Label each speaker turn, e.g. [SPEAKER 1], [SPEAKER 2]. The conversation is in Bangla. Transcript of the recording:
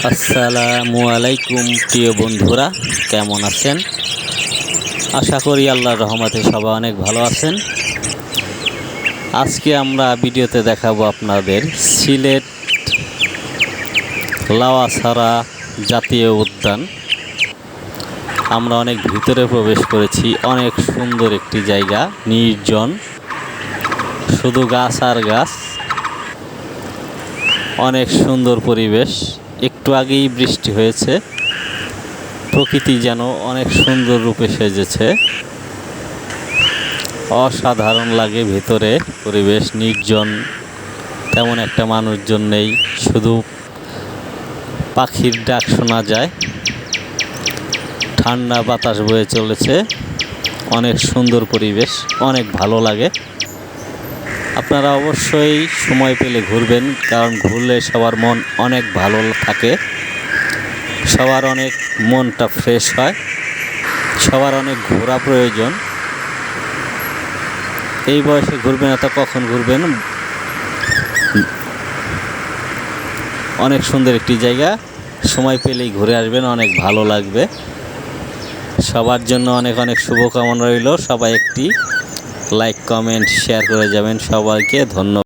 [SPEAKER 1] আসসালামু আলাইকুম প্রিয় বন্ধুরা, কেমন আছেন? আশা করি আল্লাহর রহমতে সবাই অনেক ভালো আছেন। আজকে আমরা ভিডিওতে দেখাবো আপনাদের সিলেট লাউয়াছড়া জাতীয় উদ্যান। আমরা অনেক ভিতরে প্রবেশ করেছি। অনেক সুন্দর একটি জায়গা, নির্জন, শুধু গাছ আর গাছ, অনেক সুন্দর পরিবেশ। একটু আগেই বৃষ্টি হয়েছে, প্রকৃতি যেন অনেক সুন্দর রূপে সেজেছে। অসাধারণ লাগে ভিতরে, পরিবেশ নির্জন, তেমন একটা মানুষজন নেই, শুধু পাখির ডাক শোনা যায়। ঠান্ডা বাতাস বয়ে চলেছে, অনেক সুন্দর পরিবেশ, অনেক ভালো লাগে। আপনারা অবশ্যই সময় পেলে ঘুরবেন, কারণ ঘুরলে সবার মন অনেক ভালো থাকে, সবার অনেক মনটা ফ্রেশ হয়, সবার অনেক ঘোরা প্রয়োজন। এই বয়সে ঘুরবেন না তো কখন ঘুরবেন? অনেক সুন্দর একটি জায়গা, সময় পেলেই ঘুরে আসবেন, অনেক ভালো লাগবে। সবার জন্য অনেক অনেক শুভকামনা রইল। সবাই একটি লাইক, কমেন্ট, শেয়ার করে যাবেন। সবাইকে ধন্যবাদ।